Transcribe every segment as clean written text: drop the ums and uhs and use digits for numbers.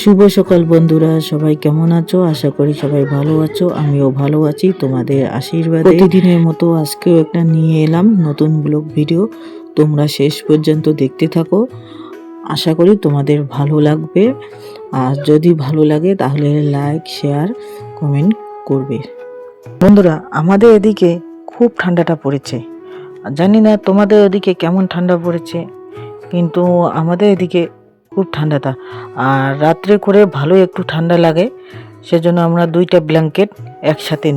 শুভ সকাল বন্ধুরা, সবাই কেমন আছো? আশা করি সবাই ভালো আছো। আমিও ভালো আছি তোমাদের আশীর্বাদে। প্রতিদিনের মতো আজকেও একটা নিয়ে এলাম নতুন ব্লগ ভিডিও। তোমরা শেষ পর্যন্ত দেখতে থাকো, আশা করি তোমাদের ভালো লাগবে। আর যদি ভালো লাগে তাহলে লাইক, শেয়ার, কমেন্ট করবে। বন্ধুরা, আমাদের এদিকে খুব ঠান্ডাটা পড়েছে। জানি না তোমাদের ওদিকে কেমন ঠান্ডা পড়েছে, কিন্তু আমাদের এদিকে খুব ঠান্ডাটা। আর রাত্রে করে ভালো একটু ঠান্ডা লাগে, সেজন্য আমরা 2টা ব্ল্যাঙ্কেট একসাথে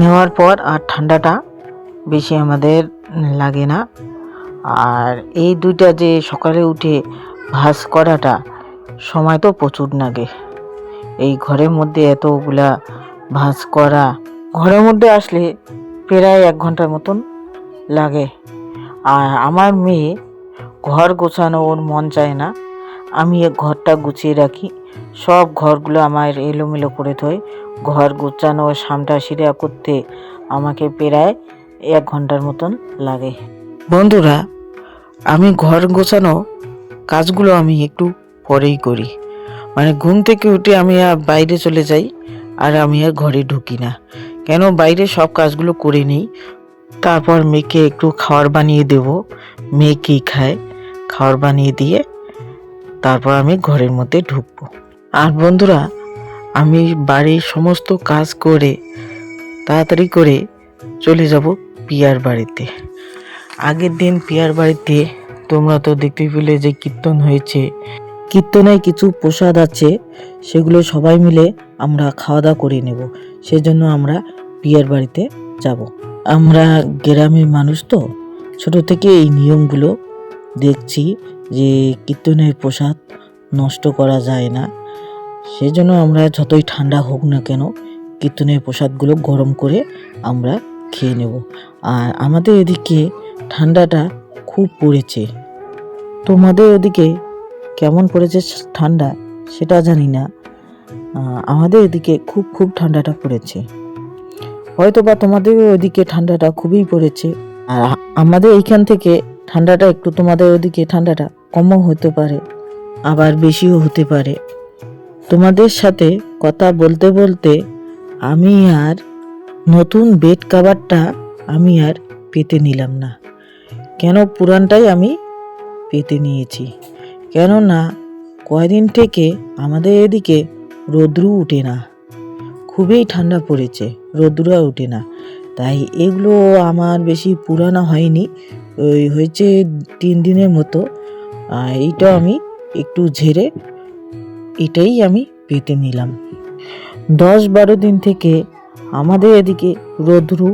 নেওয়ার পর আর ঠান্ডাটা বেশি আমাদের লাগে না। আর এই 2টা যে সকালে উঠে ভাঁজ করাটা সময় তো প্রচুর লাগে। এই ঘরের মধ্যে এতগুলা ভাঁজ করা, ঘরের মধ্যে আসলে প্রায় 1 ঘন্টার মতন লাগে। আর আমার মেয়ে ঘর গোছানো ওর মন চায় না, আমি ঘরটা গুছিয়ে রাখি। সব ঘরগুলো আমার এলোমেলো করে থই। ঘর গোছানো, সামটা সিরা করতে আমাকে প্রায় 1 ঘন্টার মতন লাগে। বন্ধুরা, আমি ঘর গোছানো কাজগুলো আমি একটু পরেই করি। মানে ঘুম থেকে উঠে আমি আর বাইরে চলে যাই, আর আমি আর ঘরে ঢুকি না। কেন, বাইরে সব কাজগুলো করে নিই, তারপর মেয়েকে একটু খাবার বানিয়ে দেব। মেয়ে কি খায়, খাবার বানিয়ে দিয়ে তারপর আমি ঘরের মধ্যে ঢুকবো। আর বন্ধুরা, আমি বাড়ির সমস্ত কাজ করে তাড়াতাড়ি করে চলে যাব পিয়ার বাড়িতে। আগের দিন পিয়ার বাড়িতে তোমরা তো দেখতে পেলে যে কীর্তন হয়েছে। কীর্তনে কিছু প্রসাদ আছে, সেগুলো সবাই মিলে আমরা খাওয়া দাওয়া করে নেব। সেজন্য আমরা পিয়ার বাড়িতে যাব। আমরা গ্রামের মানুষ তো, ছোট থেকে এই নিয়মগুলো দেখছি যে কীর্তনের প্রসাদ নষ্ট করা যায় না। সেজন্য আমরা যতই ঠান্ডা হোক না কেন, কীর্তনের প্রসাদগুলো গরম করে আমরা খেয়ে নেব। আর আমাদের এদিকে ঠান্ডাটা খুব পড়েছে। তোমাদের ওদিকে কেমন পড়েছে ঠান্ডা সেটা জানি না। আমাদের এদিকে খুব ঠান্ডাটা পড়েছে। হয়তো বা তোমাদের ওদিকে ঠান্ডাটা খুবই পড়েছে। আর আমাদের এইখান থেকে ঠান্ডাটা একটু, তোমাদের ওদিকে ঠান্ডাটা কমও হতে পারে, আবার বেশিও হতে পারে। তোমাদের সাথে কথা বলতে বলতে আমি আর নতুন বেড কভারটা আমি আর পেতে নিলাম না। কেন, পুরানটাই আমি পেতে নিয়েছি। কেননা কয়দিন থেকে আমাদের এদিকে রোদ্রু উঠে না, খুবই ঠান্ডা পড়েছে, রোদ্রু উঠে না। তাই এগুলো আমার বেশি পুরানো হয়নি, ওই হয়েছে 3 দিনের মতো। এইটা আমি একটু ঝেড়ে এটাই আমি পেতে নিলাম। 10-12 দিন থেকে আমাদের এদিকে রোদ্রু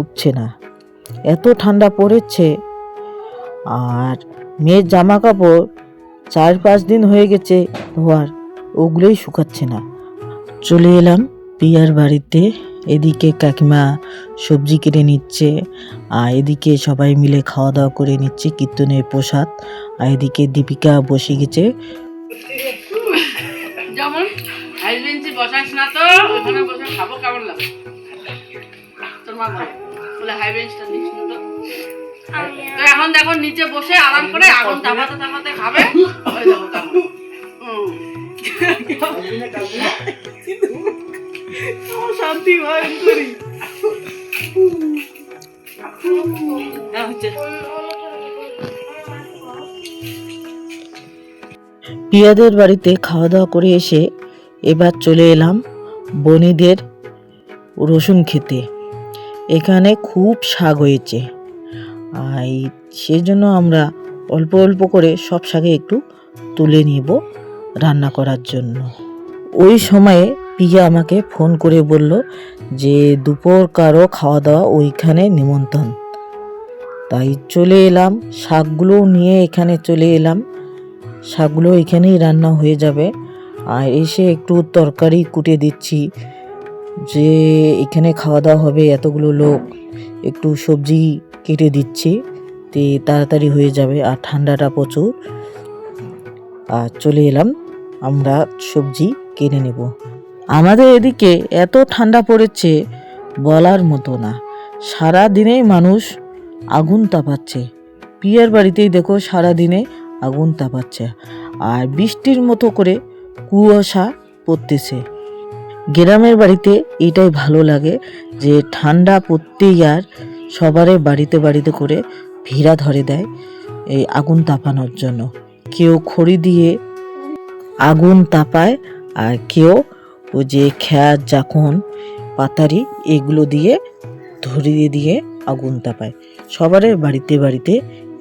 উঠছে না, এত ঠান্ডা পড়েছে। আর মেয়ের জামা কাপড় 4-5 দিন হয়ে গেছে ধোয়ার, ওগুলোই শুকাচ্ছে না। চলে এলাম পিয়ার বাড়িতে। এদিকে কাকিমা সবজি কেটে নিচ্ছে, আর এদিকে সবাই মিলে খাওয়া দাওয়া করে নিচ্ছে কীর্তনের প্রসাদ। আর এদিকে দীপিকা বসে গেছে। যেমন হাই বেঞ্চি বসাইস না তো, ওখানে বসে খাবো কেমন লাগে? তোর মা বলে হাই বেঞ্চটা নিস না তো। তো এখন দেখো নিচে বসে আরাম করে আগুন তাপাতে তাপাতে খাবে। ওই দেখো কেমন শান্তি হয় করি। পিয়াদের বাড়িতে খাওয়া দাওয়া করে এসে এবার চলে এলাম বনিদের রসুন খেতে। এখানে খুব শাক হয়েছে, আর সেই জন্য আমরা অল্প অল্প করে সব শাকে একটু তুলে নিব রান্না করার জন্য। ওই সময়ে পিয়া আমাকে ফোন করে বলল যে দুপুর কারো খাওয়া দাওয়া ওইখানে নিমন্ত্রণ। তাই চলে এলাম, শাকগুলো নিয়ে এখানে চলে এলাম। শাকগুলো এখানেই রান্না হয়ে যাবে। আর এসে একটু তরকারি কুটে দিচ্ছি, যে এখানে খাওয়া দাওয়া হবে এতগুলো লোক, একটু সবজি কেটে দিচ্ছি, তে তাড়াতাড়ি হয়ে যাবে। আর ঠান্ডাটা প্রচুর। আর চলে এলাম, আমরা সবজি কিনে নেব। আমাদের এদিকে এত ঠান্ডা পড়েছে বলার মতো না। সারা দিনেই মানুষ আগুন তাপাচ্ছে। পিয়ার বাড়িতেই দেখো সারা দিনে আগুন তাপাচ্ছে। আর বৃষ্টির মতো করে কুয়াশা পড়তেছে। গ্রামের বাড়িতে এটাই ভালো লাগে যে ঠান্ডা পড়তেই আর সবারে বাড়িতে বাড়িতে করে ভিড়া ধরে দেয় এই আগুন তাপানোর জন্য। কেউ খড়ি দিয়ে আগুন তাপায়, আর কেউ ওই যে খ্যার জাকন পাতারি এগুলো দিয়ে ধরিয়ে দিয়ে আগুন তাপায়। সবারে বাড়িতে বাড়িতে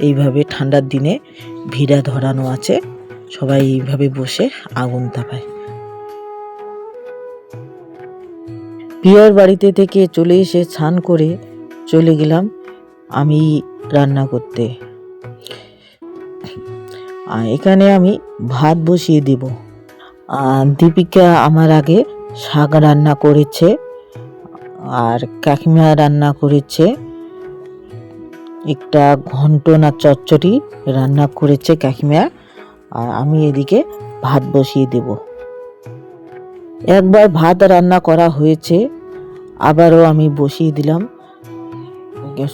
এইভাবে ঠান্ডার দিনে ভিড়া ধরানো আছে, সবাই এইভাবে বসে আগুন তাপায়। পিয়ার বাড়িতে থেকে চলে এসে স্নান করে চলে গেলাম আমি রান্না করতে। এখানে আমি ভাত বসিয়ে দেব। দীপিকা আমার আগে শাক রান্না করেছে, আর কাকিমা রান্না করেছে একটা ঘন্ট না চচ্চড়ি রান্না করেছে কাকিমা, আর আমি এদিকে ভাত বসিয়ে দেব। একবার ভাত রান্না করা হয়েছে, আবারও আমি বসিয়ে দিলাম।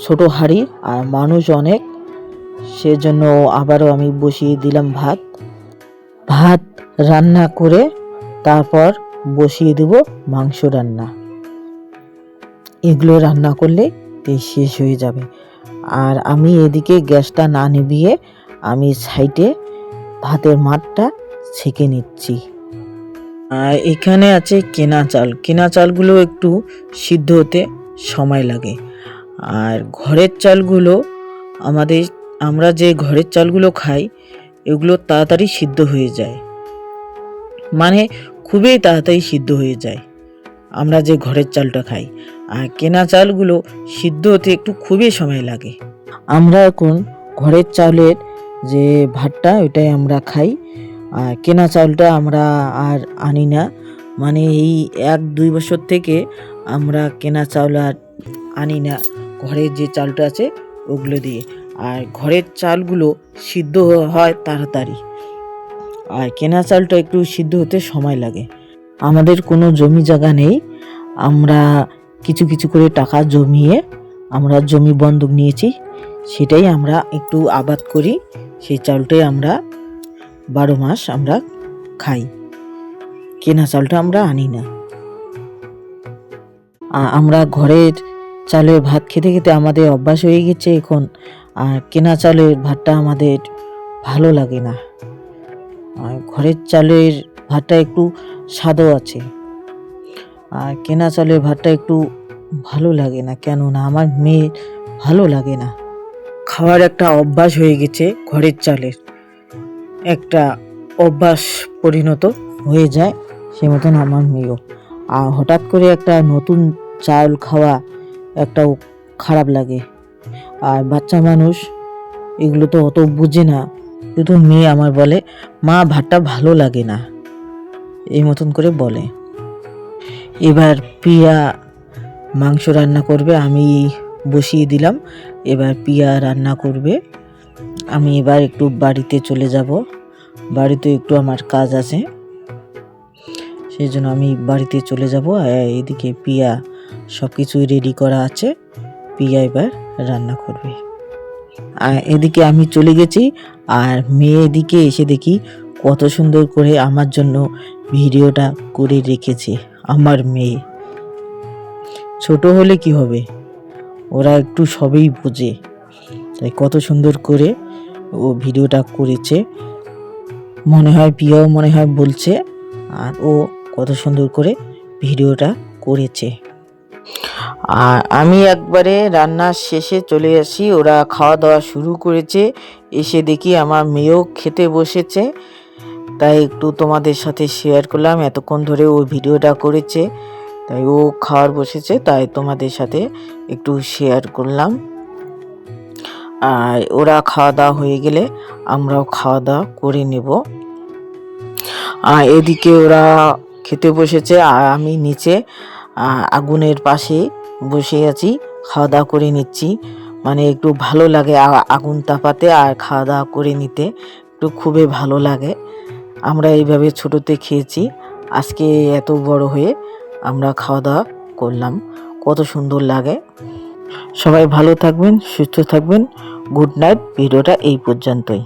ছোট হাঁড়ি আর মানুষ অনেক, সেজন্য আবারও আমি বসিয়ে দিলাম ভাত। ভাত রান্না করে তারপর বসিয়ে দেব মাংস রান্না। এগুলো রান্না করলে শেষ হয়ে যাবে। আর আমি এদিকে গ্যাসটা না নিভিয়ে আমি সাইডে ভাতের মাঠটা ছেঁকে নিচ্ছি। আর এখানে আছে কেনা চাল। কেনা চালগুলো একটু সিদ্ধ হতে সময় লাগে, আর ঘরের চালগুলো আমরা যে ঘরের চালগুলো খাই এগুলো তাড়াতাড়ি সিদ্ধ হয়ে যায়, মানে খুবই তাড়াতাড়ি সিদ্ধ হয়ে যায় আমরা যে ঘরের চালটা খাই। আর কেনা চালগুলো সিদ্ধ হতে একটু খুবই সময় লাগে। আমরা এখন ঘরের চালের যে ভাতটা ওইটাই আমরা খাই, আর কেনা চালটা আমরা আর আনি না। মানে এই 1-2 বছর থেকে আমরা কেনা চাল আর আনি না, ঘরের যে চালটা আছে ওগুলো দিয়ে। আর ঘরের চালগুলো সিদ্ধ হয় তাড়াতাড়ি, আর কেনা চালটা একটু সিদ্ধ হতে সময় লাগে। আমাদের কোনো জমি জায়গা নেই, আমরা কিছু কিছু করে টাকা জমিয়ে আমরা জমি বন্ধক নিয়েছি, সেটাই আমরা একটু আবাদ করি। সেই চালটাই আমরা 12 মাস আমরা খাই, কেনা চালটা আমরা আনি না। আমরা ঘরের চালের ভাত খেতে খেতে আমাদের অভ্যাস হয়ে গেছে এখন, আর কেনা চালের ভাতটা আমাদের ভালো লাগে না। আর ঘরের চালের ভাতটা একটু স্বাদও আছে, আর কেনা চালের ভাতটা একটু ভালো লাগে না, কেন না আমার মেয়ে ভালো লাগে না। খাওয়ার একটা অভ্যাস হয়ে গেছে, ঘরের চালের একটা অভ্যাস পরিণত হয়ে যায়, সে মতন আমার মেয়েও। আর হঠাৎ করে একটা নতুন চাল খাওয়া একটাও খারাপ লাগে। আর বাচ্চা মানুষ এগুলো তো অত বুঝে না, শুধু মেয়ে আমার বলে মা ভাতটা ভালো লাগে না, এই মতন করে বলে। এবার পিয়া মাংস রান্না করবে, আমি বসিয়ে দিলাম। এবার পিয়া রান্না করবে। আমি এবার একটু বাড়িতে চলে যাব, বাড়িতে একটু আমার কাজ আছে, সেই জন্য আমি বাড়িতে চলে যাব। এদিকে পিয়া সব কিছুই রেডি করা আছে, পিয়া এবার রান্না করবে। আর এদিকে আমি চলে গেছি, আর মেয়ে এদিকে এসে দেখি কত সুন্দর করে আমার জন্য ভিডিওটা করে রেখেছে। আমার মেয়ে ছোট হলে কি হবে, ওরা একটু সবই বোঝে, তাই কত সুন্দর করে ও ভিডিওটা করেছে। মনে হয় পিয়াও মনে হয় বলছে, আর ও কত সুন্দর করে ভিডিওটা করেছে। আর আমি একবারে রান্নার শেষে চলে আসি, ওরা খাওয়া দাওয়া শুরু করেছে। এসে দেখি আমার মেয়েও খেতে বসেছে, তাই একটু তোমাদের সাথে শেয়ার করলাম। এতক্ষণ ধরে ও ভিডিওটা করেছে, তাই ও খাওয়ার বসেছে, তাই তোমাদের সাথে একটু শেয়ার করলাম। আর ওরা খাওয়া দাওয়া হয়ে গেলে আমরাও খাওয়া দাওয়া করে নেব। আর এদিকে ওরা খেতে বসেছে, আর আমি নিচে আগুনের পাশে বসে আছি, খাওয়া দাওয়া করে নিচ্ছি। মানে একটু ভালো লাগে আগুন তাপাতে আর খাওয়া দাওয়া করে নিতে, একটু খুবই ভালো লাগে। আমরা এইভাবে ছোটোতে খেয়েছি, আজকে এত বড় হয়ে আমরা খাওয়া দাওয়া করলাম, কত সুন্দর লাগে। সবাই ভালো থাকবেন, সুস্থ থাকবেন। Good night. ভিডিওটা এই পর্যন্তই।